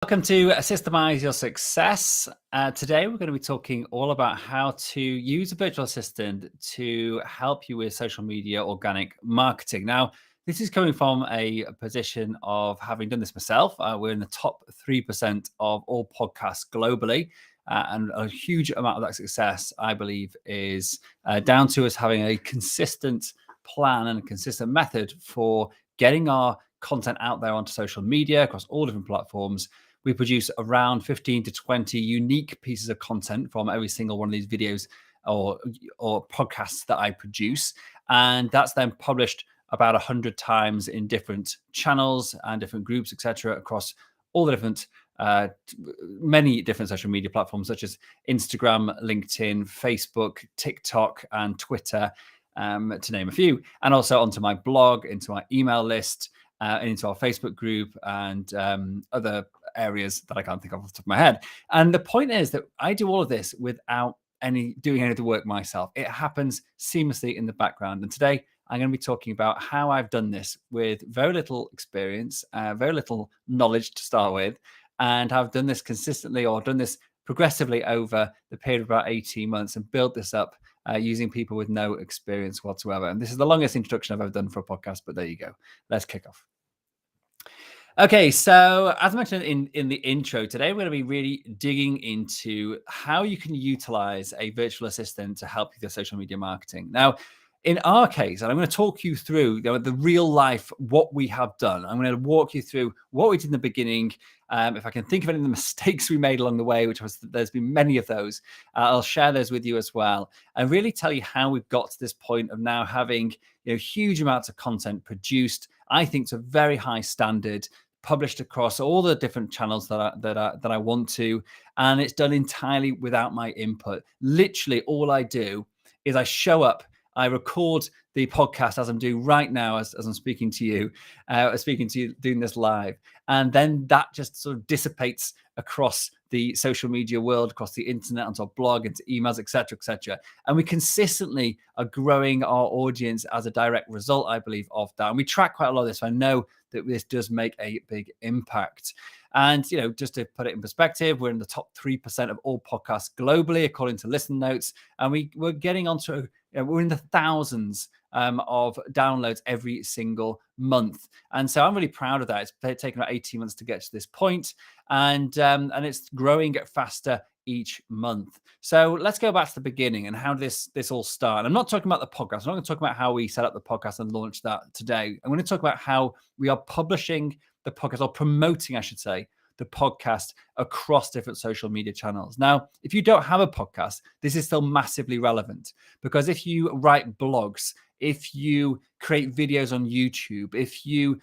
Welcome to Systemize Your Success. Today, we're going to be talking all about how to use a virtual assistant to help you with social media organic marketing. Now, this is coming from a position of having done this myself. We're in the top 3% of all podcasts globally. And a huge amount of that success, I believe, is down to us having a consistent plan and a consistent method for getting our content out there onto social media across all different platforms. We produce around 15 to 20 unique pieces of content from every single one of these videos or podcasts that I produce. And that's then published about 100 times in different channels and different groups, etc., across all the different many different social media platforms such as Instagram, LinkedIn, Facebook, TikTok, and Twitter, to name a few, and also onto my blog, into my email list, into our Facebook group, and other areas that I can't think of off the top of my head. And the point is that I do all of this without doing any of the work myself. It happens seamlessly in the background. And today I'm going to be talking about how I've done this with very little experience, very little knowledge to start with, and I've done this consistently or done this progressively over the period of about 18 months and built this up using people with no experience whatsoever. And this is the longest introduction I've ever done for a podcast, but there you go. Let's kick off. Okay, so as I mentioned in the intro, today we're going to be really digging into how you can utilize a virtual assistant to help you with social media marketing. Now, in our case, and I'm going to talk you through the real life, what we have done. I'm going to walk you through what we did in the beginning. If I can think of any of the mistakes we made along the way, there's been many of those, I'll share those with you as well, and really tell you how we've got to this point of now having huge amounts of content produced, I think, to a very high standard, published across all the different channels that I want to, and it's done entirely without my input. Literally, all I do is I show up, I record the podcast as I'm doing right now, as I'm speaking to you, doing this live. And then that just sort of dissipates across the social media world, across the internet, onto our blog, into emails, etc., etc. And we consistently are growing our audience as a direct result, I believe, of that. And we track quite a lot of this. So I know that this does make a big impact. And, just to put it in perspective, we're in the top 3% of all podcasts globally, according to Listen Notes. And we're getting onto, we're in the thousands of downloads every single month. And so I'm really proud of that. It's taken about 18 months to get to this point, and it's growing faster each month. So let's go back to the beginning and how this all started. I'm not talking about the podcast. I'm not going to talk about how we set up the podcast and launched that today. I'm going to talk about how we are publishing the podcast, or promoting, I should say, the podcast across different social media channels. Now, if you don't have a podcast, this is still massively relevant, because if you write blogs, if you create videos on YouTube, if you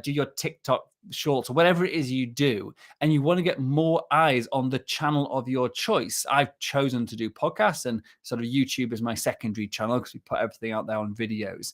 do your TikTok shorts, or whatever it is you do, and you want to get more eyes on the channel of your choice. I've chosen to do podcasts, and sort of YouTube is my secondary channel because we put everything out there on videos.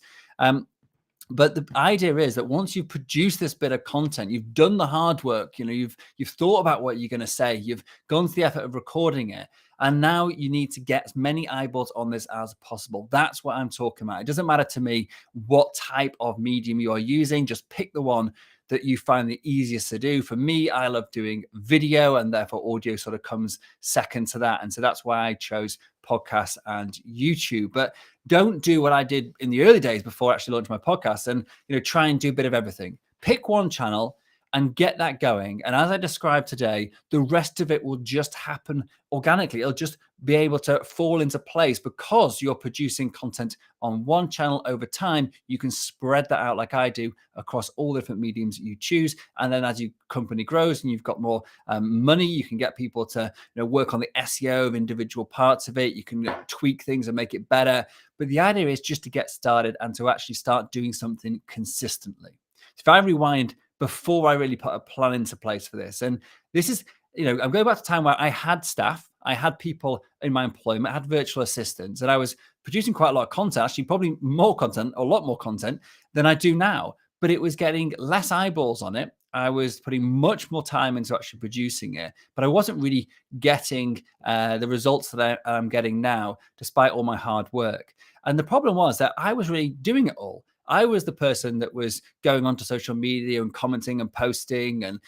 But the idea is that once you've produced this bit of content, you've done the hard work, you've thought about what you're going to say, you've gone to the effort of recording it, and now you need to get as many eyeballs on this as possible. That's what I'm talking about. It doesn't matter to me what type of medium you are using. Just pick the one that you find the easiest to do. For me, I love doing video, and therefore audio sort of comes second to that. And so that's why I chose podcasts and YouTube. But don't do what I did in the early days before I actually launched my podcast, and try and do a bit of everything. Pick one channel and get that going. And as I described today, the rest of it will just happen organically. It'll just be able to fall into place because you're producing content on one channel over time. You can spread that out like I do across all the different mediums you choose. And then as your company grows and you've got more money, you can get people to work on the SEO of individual parts of it. You can tweak things and make it better. But the idea is just to get started and to actually start doing something consistently. So if I rewind before I really put a plan into place for this, and this is, I'm going back to a time where I had staff, I had people in my employment, I had virtual assistants, and I was producing quite a lot of content, actually probably more content, a lot more content than I do now, but it was getting less eyeballs on it. I was putting much more time into actually producing it, but I wasn't really getting the results that I'm getting now, despite all my hard work. And the problem was that I was really doing it all. I was the person that was going onto social media and commenting and posting and,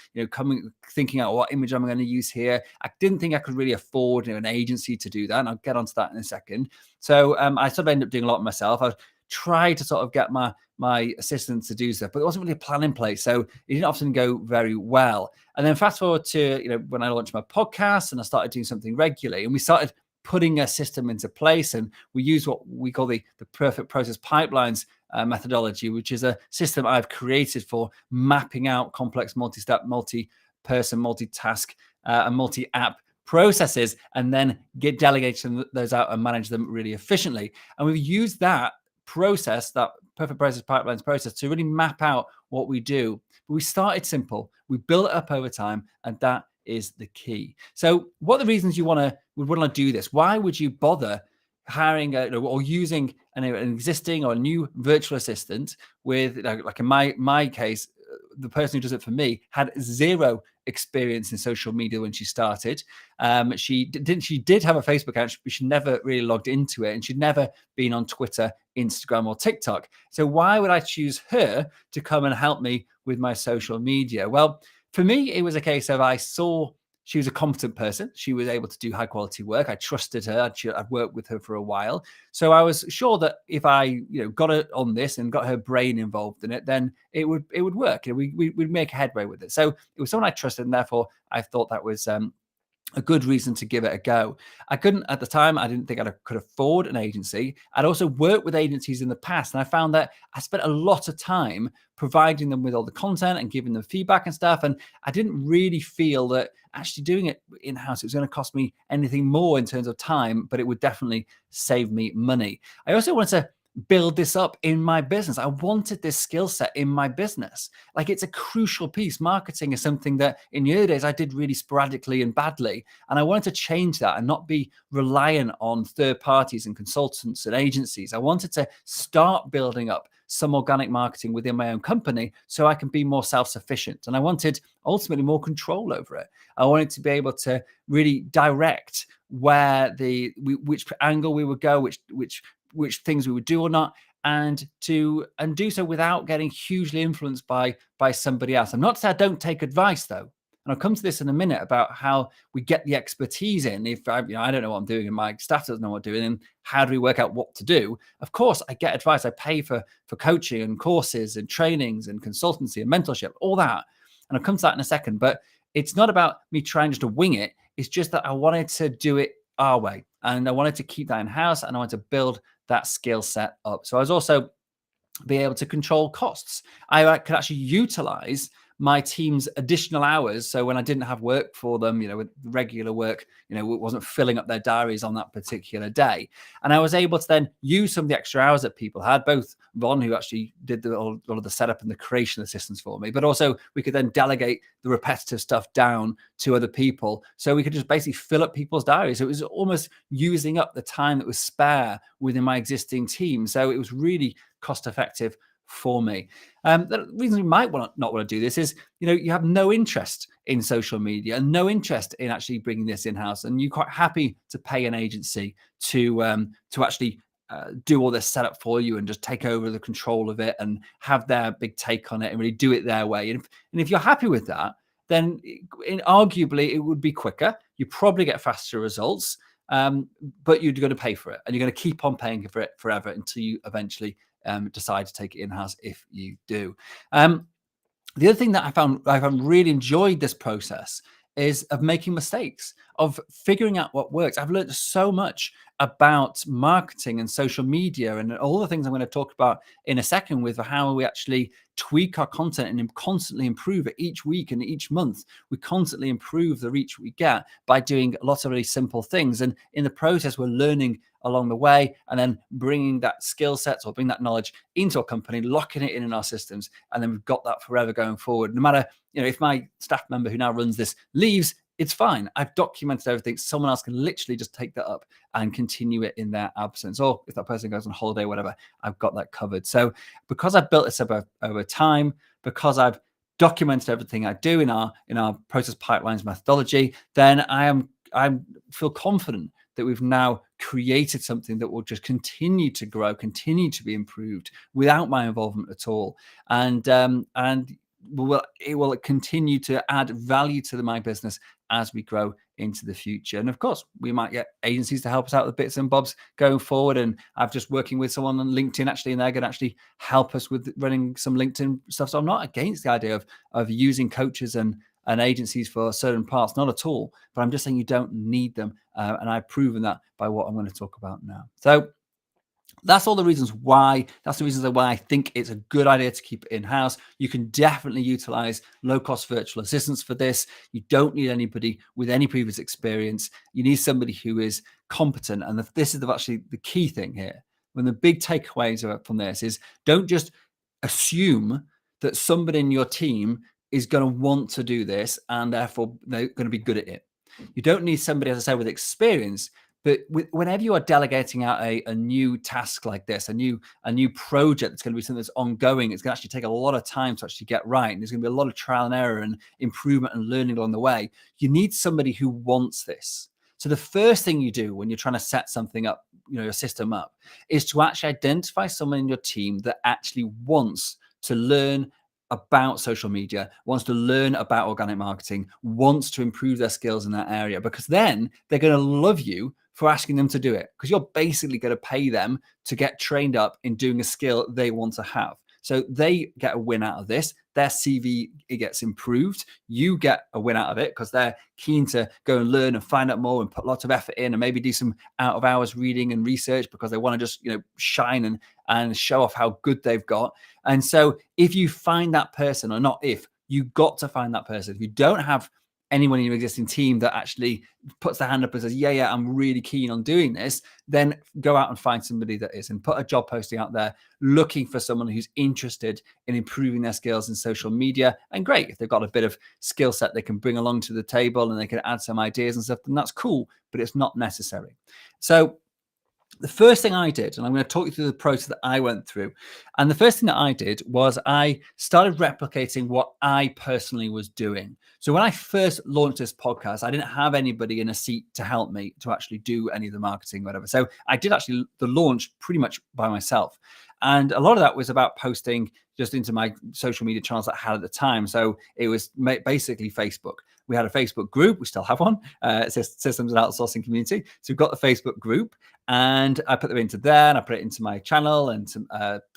thinking out what image am I going to use here. I didn't think I could really afford an agency to do that. And I'll get onto that in a second. So I sort of ended up doing a lot myself. I tried to sort of get my assistant to do stuff, but there wasn't really a plan in place. So it didn't often go very well. And then fast forward to, when I launched my podcast and I started doing something regularly, and we started putting a system into place, and we use what we call the perfect process pipelines methodology, which is a system I've created for mapping out complex multi-step, multi-person, multitask, and multi-app processes, and then get delegating those out and manage them really efficiently. And we've used that process, that perfect process pipelines process, to really map out what we do. But we started simple, we built it up over time, and that is the key. So what are the reasons you would want to do this? Why would you bother hiring or using an existing or a new virtual assistant with, like in my case, the person who does it for me had zero experience in social media when she started. She did have a Facebook account, but she never really logged into it, and she'd never been on Twitter, Instagram, or TikTok. So why would I choose her to come and help me with my social media? Well, for me, it was a case of I saw she was a competent person. She was able to do high quality work. I trusted her. I'd worked with her for a while. So I was sure that if I got her on this and got her brain involved in it, then it would work. We'd make headway with it. So it was someone I trusted, and therefore I thought that was a good reason to give it a go. I couldn't at the time. I didn't think I could afford an agency. I'd also worked with agencies in the past, and I found that I spent a lot of time providing them with all the content and giving them feedback and stuff. And I didn't really feel that actually doing it in-house, it was going to cost me anything more in terms of time, but it would definitely save me money. I also wanted to build this up in my business. I wanted this skill set in my business. Like, it's a crucial piece. Marketing is something that in the early days I did really sporadically and badly. And I wanted to change that and not be reliant on third parties and consultants and agencies. I wanted to start building up some organic marketing within my own company so I can be more self-sufficient. And I wanted ultimately more control over it. I wanted to be able to really direct which angle we would go, which things we would do or not, and do so without getting hugely influenced by somebody else. I'm not to say I don't take advice, though, and I'll come to this in a minute about how we get the expertise in. If I don't know what I'm doing and my staff doesn't know what I'm doing, and how do we work out what to do? Of course, I get advice. I pay for coaching and courses and trainings and consultancy and mentorship, all that, and I'll come to that in a second. But it's not about me trying just to wing it. It's just that I wanted to do it our way, and I wanted to keep that in house, and I wanted to build that skill set up. So I was also be able to control costs. I could actually utilize my team's additional hours. So when I didn't have work for them, with regular work, it wasn't filling up their diaries on that particular day. And I was able to then use some of the extra hours that people had, both Ron, who actually did all of the setup and the creation of the systems for me, but also we could then delegate the repetitive stuff down to other people. So we could just basically fill up people's diaries. So it was almost using up the time that was spare within my existing team. So it was really cost effective for me. The reason you might not want to do this is, you have no interest in social media and no interest in actually bringing this in-house, and you're quite happy to pay an agency to actually do all this setup for you and just take over the control of it and have their big take on it and really do it their way. And if you're happy with that, then arguably it would be quicker. You probably get faster results, but you're going to pay for it, and you're going to keep on paying for it forever until you eventually decide to take it in-house, if you do. The other thing that I found really enjoyed this process is of making mistakes, of figuring out what works. I've learned so much about marketing and social media and all the things I'm going to talk about in a second, with how we actually tweak our content and constantly improve it each week and each month. We constantly improve the reach we get by doing lots of really simple things. And in the process, we're learning along the way and then bringing that skill set or bring that knowledge into a company, locking it in our systems. And then we've got that forever going forward. No matter, if my staff member who now runs this leaves, it's fine. I've documented everything. Someone else can literally just take that up and continue it in their absence. Or if that person goes on holiday, whatever, I've got that covered. So because I've built this up over time, because I've documented everything I do in our process pipelines methodology, then I feel confident that we've now created something that will just continue to grow, continue to be improved without my involvement at all. And it will continue to add value to my business as we grow into the future. And of course, we might get agencies to help us out with bits and bobs going forward. And I'm just working with someone on LinkedIn actually, and they're going to actually help us with running some LinkedIn stuff. So I'm not against the idea of using coaches and agencies for certain parts, not at all. But I'm just saying you don't need them. And I've proven that by what I'm going to talk about now. So that's all the reasons why. That's the reasons why I think it's a good idea to keep it in-house. You can definitely utilize low-cost virtual assistants for this. You don't need anybody with any previous experience. You need somebody who is competent. And this is actually the key thing here. One of the big takeaways from this is don't just assume that somebody in your team is going to want to do this and therefore they're going to be good at it. You don't need somebody, as I say, with experience. But whenever you are delegating out a new task like this, a new project that's going to be something that's ongoing, it's going to actually take a lot of time to actually get right. And there's going to be a lot of trial and error and improvement and learning along the way. You need somebody who wants this. So the first thing you do when you're trying to set something up, your system up, is to actually identify someone in your team that actually wants to learn about social media, wants to learn about organic marketing, wants to improve their skills in that area, because then they're going to love you for asking them to do it, because you're basically going to pay them to get trained up in doing a skill they want to have. So they get a win out of this. Their CV, it gets improved. You get a win out of it because they're keen to go and learn and find out more and put lots of effort in and maybe do some out of hours reading and research because they want to just, shine and show off how good they've got. And so if you find that person, or not if, you got to find that person. If you don't have anyone in your existing team that actually puts their hand up and says, yeah, I'm really keen on doing this, then go out and find somebody that is, and put a job posting out there looking for someone who's interested in improving their skills in social media. And great, if they've got a bit of skill set they can bring along to the table and they can add some ideas and stuff, then that's cool, but it's not necessary. So the first thing I did, and I'm going to talk you through the process that I went through. And the first thing that I did was I started replicating what I personally was doing. So when I first launched this podcast, I didn't have anybody in a seat to help me to actually do any of the marketing, whatever. So I did actually the launch pretty much by myself. And a lot of that was about posting just into my social media channels that I had at the time. So it was basically Facebook. We had a Facebook group. We still have one. It says Systems and Outsourcing Community. So we've got the Facebook group, and I put them into there, and I put it into my channel, and some,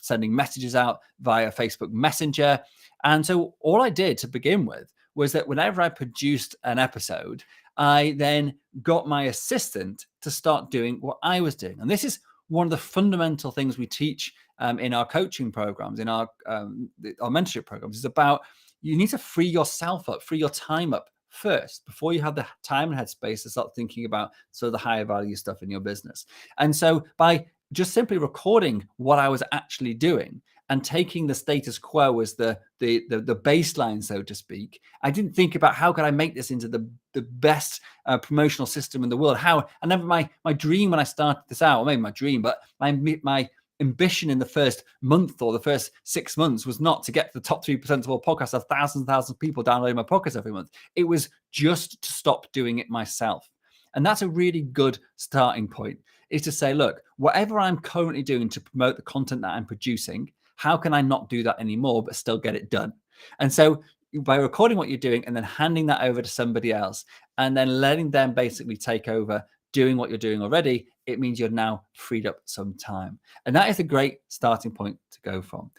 sending messages out via Facebook Messenger. And so all I did to begin with was that whenever I produced an episode, I then got my assistant to start doing what I was doing. And this is one of the fundamental things we teach in our coaching programs, in our mentorship programs, is about you need to free yourself up, free your time up first before you have the time and headspace to start thinking about sort of the higher value stuff in your business. And so by just simply recording what I was actually doing and taking the status quo as the baseline, so to speak, I didn't think about how could I make this into the best promotional system in the world. I never my dream when I started this out, or maybe my dream, but my ambition in the first month or the first 6 months was not to get to the top 3% of all podcasts, have thousands and thousands of people downloading my podcast every month. It was just to stop doing it myself. And that's a really good starting point, is to say, look, whatever I'm currently doing to promote the content that I'm producing, how can I not do that anymore, but still get it done? And so by recording what you're doing and then handing that over to somebody else and then letting them basically take over doing what you're doing already, it means you're now freed up some time. And that is a great starting point to go from.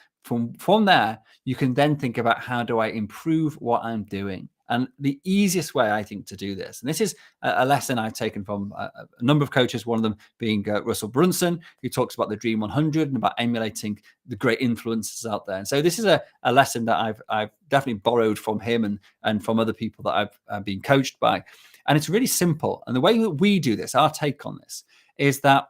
From there, you can then think about, how do I improve what I'm doing? And the easiest way, I think, to do this, and this is a lesson I've taken from a number of coaches, one of them being Russell Brunson, who talks about the Dream 100 and about emulating the great influencers out there. And so this is a lesson that I've definitely borrowed from him and from other people that I've been coached by. And it's really simple. And the way that we do this, our take on this, is that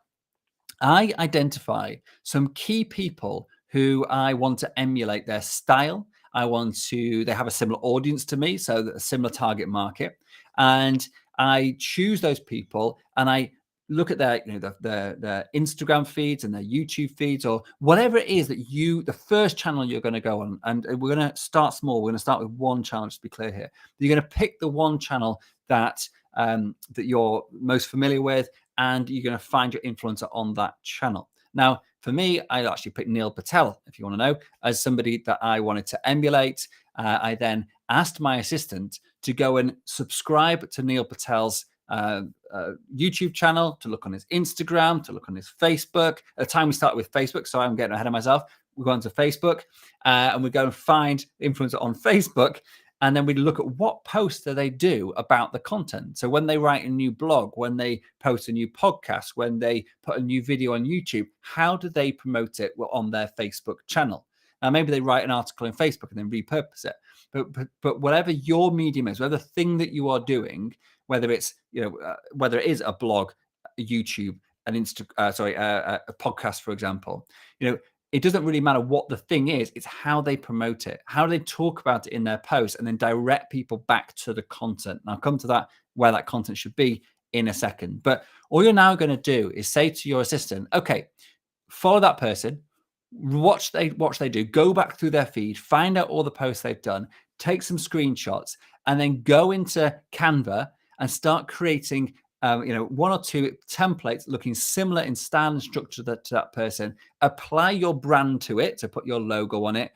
I identify some key people who I want to emulate their style. They have a similar audience to me, so a similar target market. And I choose those people and I look at their Instagram feeds and their YouTube feeds, or whatever it is that the first channel you're going to go on. And we're going to start small. We're going to start with one channel, just to be clear here. You're going to pick the one channel that you're most familiar with, and you're going to find your influencer on that channel. Now, for me, I actually picked Neil Patel, if you want to know, as somebody that I wanted to emulate. I then asked my assistant to go and subscribe to Neil Patel's YouTube channel, to look on his Instagram, to look on his Facebook. At the time we started with Facebook, so I'm getting ahead of myself. We go onto Facebook and we go and find influencer on Facebook. And then we look at what posts do they do about the content. So when they write a new blog, when they post a new podcast, when they put a new video on YouTube, how do they promote it on their Facebook channel? Now, maybe they write an article in Facebook and then repurpose it. But whatever your medium is, whatever thing that you are doing, whether it's, whether it is a blog, a YouTube, a podcast, for example, it doesn't really matter what the thing is. It's how they promote it, how they talk about it in their posts, and then direct people back to the content. And I'll come to that, where that content should be, in a second. But all you're now going to do is say to your assistant, okay, follow that person, watch they do, go back through their feed, find out all the posts they've done, take some screenshots, and then go into Canva and start creating one or two templates looking similar in style and structure to that person. Apply your brand to it, so put your logo on it,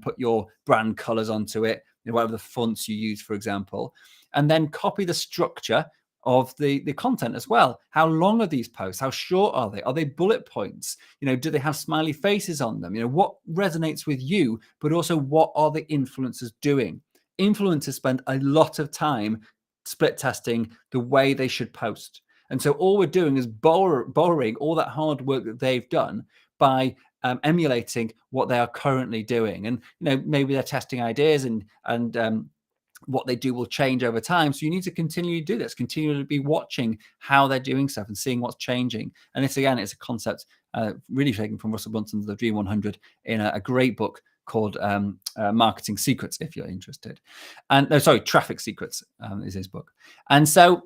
put your brand colors onto it, whatever the fonts you use, for example, and then copy the structure of the content as well. How long are these posts? How short are they? Are they bullet points? Do they have smiley faces on them? What resonates with you, but also what are the influencers doing? Influencers spend a lot of time split testing the way they should post. And so all we're doing is borrowing all that hard work that they've done by emulating what they are currently doing. And, maybe they're testing ideas and what they do will change over time. So you need to continue to do this, continue to be watching how they're doing stuff and seeing what's changing. And this, again, is a concept really taken from Russell Brunson's The Dream 100 in a great book called Marketing Secrets, if you're interested. And Traffic Secrets is his book. And so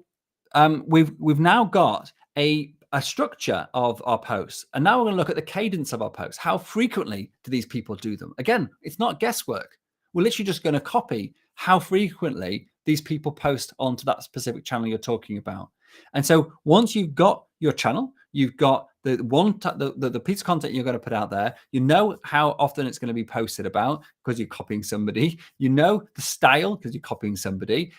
we've now got a structure of our posts, and now we're going to look at the cadence of our posts. How frequently do these people do them? Again, it's not guesswork. We're literally just going to copy how frequently these people post onto that specific channel you're talking about. And so once you've got your channel, you've got the piece of content you're going to put out there, how often it's going to be posted about because you're copying somebody, the style because you're copying somebody.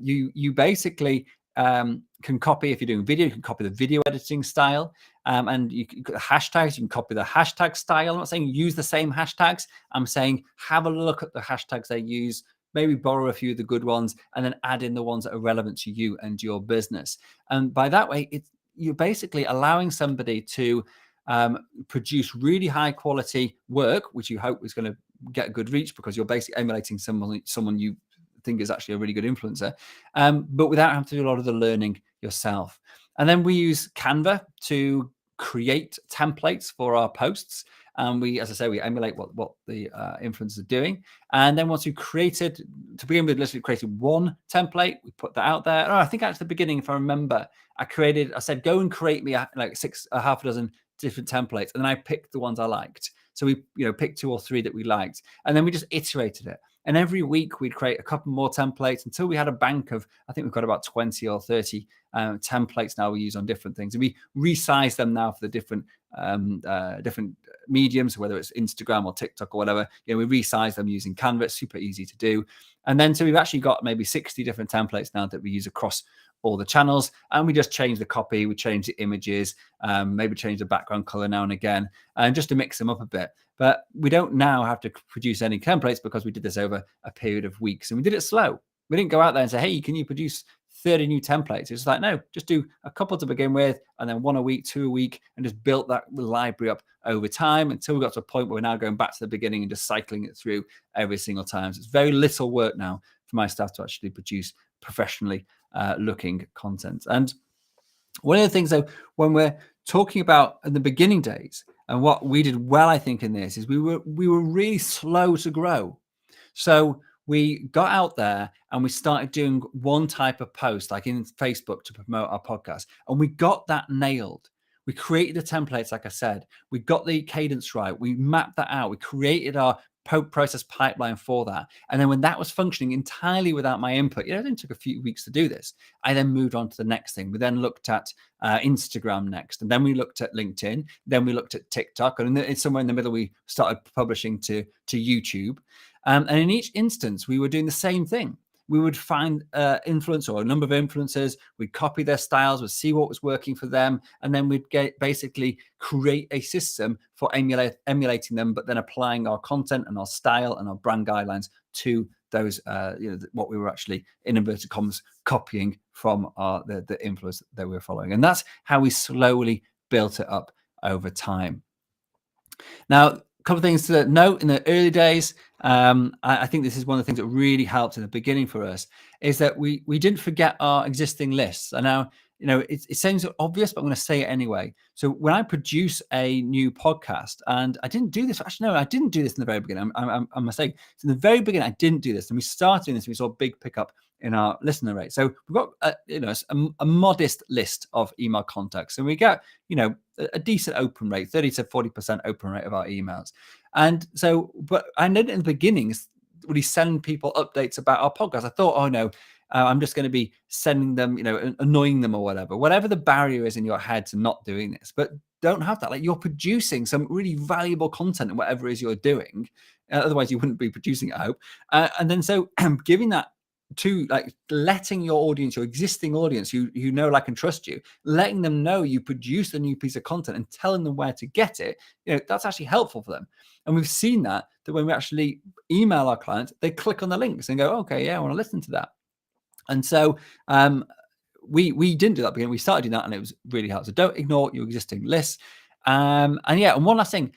You basically can copy, if you're doing video, you can copy the video editing style, and hashtags, you can copy the hashtag style. I'm not saying use the same hashtags. I'm saying have a look at the hashtags they use, maybe borrow a few of the good ones, and then add in the ones that are relevant to you and your business. And by that way, you're basically allowing somebody to produce really high quality work, which you hope is going to get good reach because you're basically emulating someone you think is actually a really good influencer, but without having to do a lot of the learning yourself. And then we use Canva to create templates for our posts. And we emulate what the influencers are doing. And then once we've created, to begin with, literally created one template, we put that out there. I think at the beginning, if I remember, I said, go and create me half a dozen different templates. And then I picked the ones I liked. So we picked 2 or 3 that we liked. And then we just iterated it. And every week we'd create a couple more templates until we had a bank of, I think we've got about 20 or 30 templates now we use on different things. And we resize them now for the different mediums, whether it's Instagram or TikTok or whatever. We resize them using Canva. It's super easy to do. And then so we've actually got maybe 60 different templates now that we use across all the channels, and we just change the copy, we change the images, maybe change the background color now and again, and just to mix them up a bit. But we don't now have to produce any templates because we did this over a period of weeks, and we did it slow. We didn't go out there and say, hey, can you produce 30 new templates? It's like, no, just do a couple to begin with, and then 1 a week, 2 a week, and just built that library up over time until we got to a point where we're now going back to the beginning and just cycling it through every single time. So it's very little work now for my staff to actually produce professionally looking content. And one of the things, though, when we're talking about in the beginning days, and what we did well, I think, in this is we were really slow to grow. So we got out there and we started doing one type of post, like in Facebook, to promote our podcast, and we got that nailed. We created the templates, like I said. We got the cadence right. We mapped that out. We created our process pipeline for that. And then when that was functioning entirely without my input, it only took a few weeks to do this. I then moved on to the next thing. We then looked at Instagram next, and then we looked at LinkedIn, then we looked at TikTok, and somewhere in the middle we started publishing to YouTube. And in each instance, we were doing the same thing. We would find influencer or a number of influencers, we'd copy their styles, we'd see what was working for them, and then we'd basically create a system for emulating them, but then applying our content and our style and our brand guidelines to those, what we were actually, in inverted commas, copying from the influence that we were following. And that's how we slowly built it up over time. Now, a couple of things to note in the early days. I think this is one of the things that really helped in the beginning for us, is that we didn't forget our existing lists. And now, it sounds obvious, but I'm going to say it anyway. So when I produce a new podcast, and I didn't do this, actually, no, I didn't do this in the very beginning. I'm mistaken. So in the very beginning, I didn't do this. And we started doing this, and we saw a big pickup in our listener rate. So we've got a modest list of email contacts, and we get a decent open rate, 30 to 40% open rate of our emails. And so, but I didn't in the beginning really send people updates about our podcast. I thought, oh no, I'm just going to be sending them, annoying them or whatever the barrier is in your head to not doing this. But don't have that. Like, you're producing some really valuable content in whatever it is you're doing. Otherwise, you wouldn't be producing it, I hope. And then so giving that to, like, letting your audience, your existing audience, who know, like, and trust you, letting them know you produced a new piece of content and telling them where to get it, that's actually helpful for them. And we've seen that when we actually email our clients, they click on the links and go, okay, yeah, I want to listen to that. And so we didn't do that because we started doing that, and it was really hard. So don't ignore your existing lists. And one last thing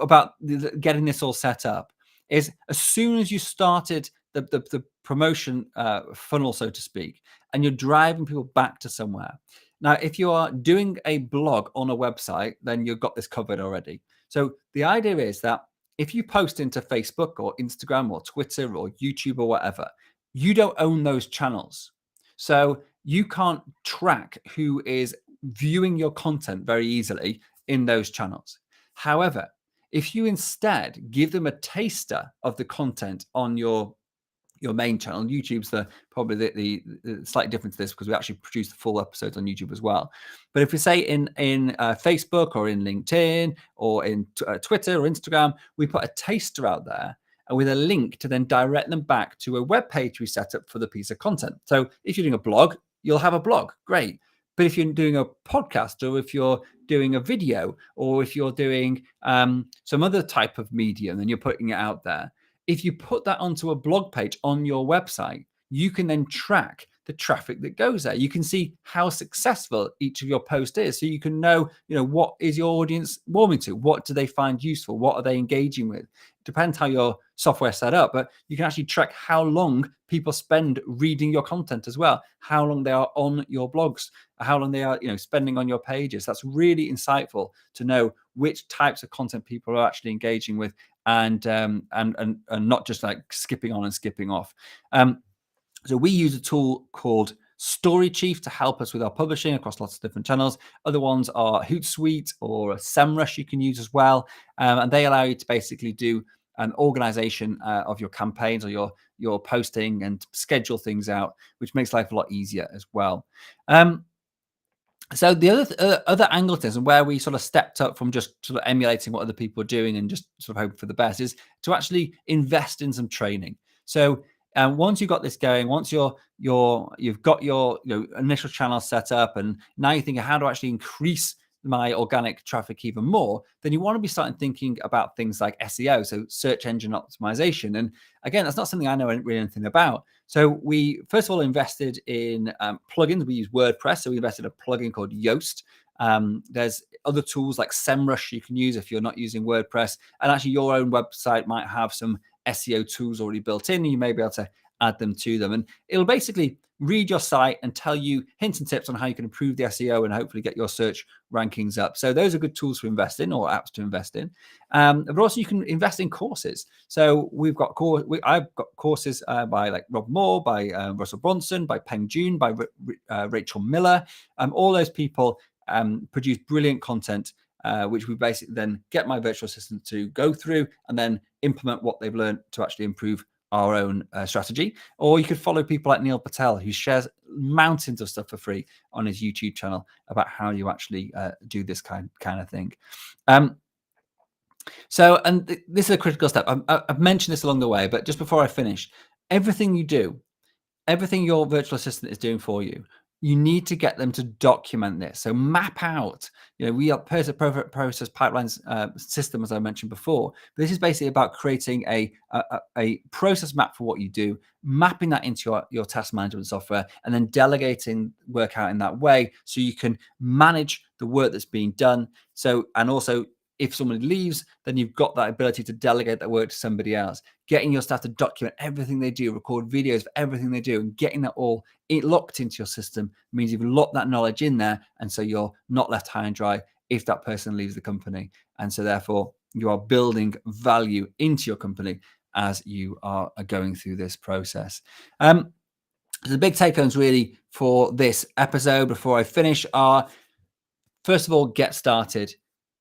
about getting this all set up is, as soon as you started the promotion funnel, so to speak, and you're driving people back to somewhere. Now, if you are doing a blog on a website, then you've got this covered already. So the idea is that if you post into Facebook or Instagram or Twitter or YouTube or whatever, you don't own those channels. So you can't track who is viewing your content very easily in those channels. However, if you instead give them a taster of the content on your main channel, YouTube's probably the slightly different to this, because we actually produce the full episodes on YouTube as well. But if we say in Facebook or in LinkedIn or in Twitter or Instagram, we put a taster out there, and with a link to then direct them back to a web page we set up for the piece of content. So if you're doing a blog, you'll have a blog, great. But if you're doing a podcast, or if you're doing a video, or if you're doing some other type of medium, and you're putting it out there, if you put that onto a blog page on your website, you can then track the traffic that goes there. You can see how successful each of your posts is. So you can know, what is your audience warming to? What do they find useful? What are they engaging with? It depends how your software is set up, but you can actually track how long people spend reading your content as well, how long they are on your blogs, how long they are, spending on your pages. That's really insightful to know which types of content people are actually engaging with, and not just like skipping on and skipping off. So we use a tool called Story Chief to help us with our publishing across lots of different channels. Other ones are Hootsuite or SEMrush you can use as well. And they allow you to basically do an organization of your campaigns or your posting, and schedule things out, which makes life a lot easier as well. So the other angle to this, and where we sort of stepped up from just sort of emulating what other people are doing and just sort of hoping for the best, is to actually invest in some training. So once you've got this going, once you've got your initial channel set up, and now you're thinking, how do I actually increase my organic traffic even more, then you want to be starting thinking about things like SEO, so search engine optimization. And again, that's not something I know really anything about. So we first of all invested in plugins. We use WordPress, so we invested in a plugin called Yoast. There's other tools like SEMrush you can use if you're not using WordPress, and actually your own website might have some SEO tools already built in, and you may be able to add them to them. And it'll basically read your site and tell you hints and tips on how you can improve the SEO and hopefully get your search rankings up. So those are good tools to invest in, or apps to invest in. But also you can invest in courses. So I've got courses by like Rob Moore, by Russell Bronson, by Peng Joon, by Rachel Miller. All those people produce brilliant content which we basically then get my virtual assistant to go through and then implement what they've learned to actually improve our own strategy. Or you could follow people like Neil Patel, who shares mountains of stuff for free on his YouTube channel about how you actually do this kind of thing. This is a critical step. I've mentioned this along the way, but just before I finish, everything you do, everything your virtual assistant is doing for you, you need to get them to document this. So map out, we are process pipelines system, as I mentioned before. But this is basically about creating a process map for what you do, mapping that into your task management software, and then delegating work out in that way so you can manage the work that's being done. And also, if somebody leaves, then you've got that ability to delegate that work to somebody else. Getting your staff to document everything they do, record videos of everything they do, and getting that all locked into your system means you've locked that knowledge in there. And so you're not left high and dry if that person leaves the company. And so therefore, you are building value into your company as you are going through this process. The big take homes really for this episode before I finish are, first of all, get started.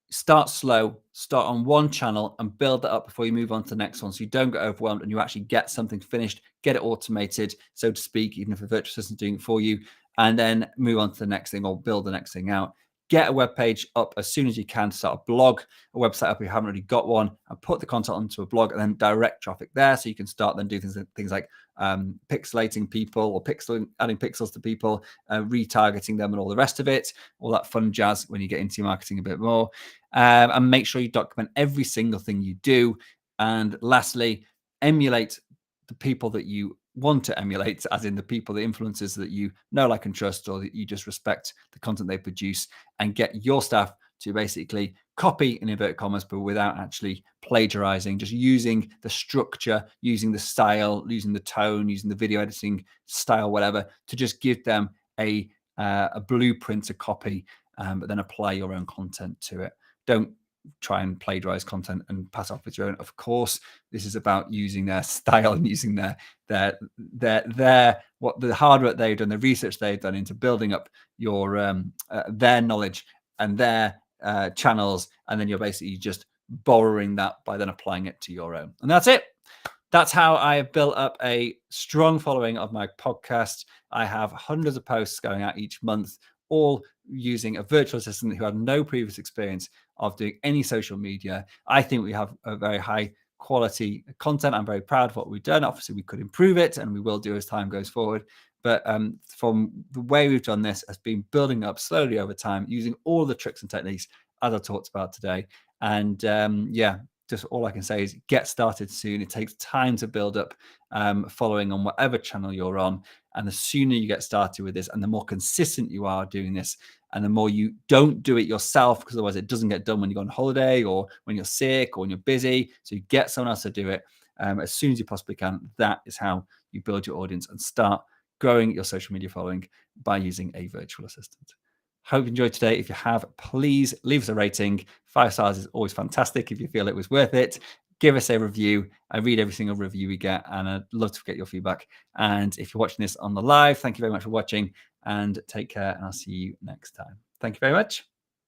Start slow, start on one channel and build that up before you move on to the next one. So you don't get overwhelmed and you actually get something finished, get it automated, so to speak, even if a virtual assistant is doing it for you, and then move on to the next thing or build the next thing out. Get a web page up as soon as you can. Start a blog, a website up if you haven't already got one, and put the content onto a blog and then direct traffic there. So you can start then do things like pixelating people or adding pixels to people, retargeting them and all the rest of it, all that fun jazz when you get into your marketing a bit more. And make sure you document every single thing you do. And lastly, emulate the people that you want to emulate, as in the people, the influencers that you know, like, and trust, or that you just respect the content they produce, and get your staff to basically copy, in inverted commas, but without actually plagiarizing, just using the structure, using the style, using the tone, using the video editing style, whatever, to just give them a blueprint to copy, but then apply your own content to it. Don't try and plagiarize content and pass off with your own. Of course, this is about using their style and using their what the hard work they've done, the research they've done into building up your their knowledge and their channels, and then you're basically just borrowing that by then applying it to your own. And that's it. That's how I have built up a strong following of my podcast. I have hundreds of posts going out each month, all using a virtual assistant who had no previous experience of doing any social media. I think we have a very high quality content. I'm very proud of what we've done. Obviously, we could improve it, and we will do as time goes forward. But from the way we've done this has been building up slowly over time, using all the tricks and techniques as I talked about today. And just all I can say is get started soon. It takes time to build up following on whatever channel you're on. And the sooner you get started with this and the more consistent you are doing this, and the more you don't do it yourself, because otherwise it doesn't get done when you go on holiday or when you're sick or when you're busy. So you get someone else to do it as soon as you possibly can. That is how you build your audience and start growing your social media following by using a virtual assistant. Hope you enjoyed today. If you have, please leave us a rating. 5 stars is always fantastic if you feel it was worth it. Give us a review. I read every single review we get, and I'd love to get your feedback. And if you're watching this on the live, thank you very much for watching, and take care, and I'll see you next time. Thank you very much.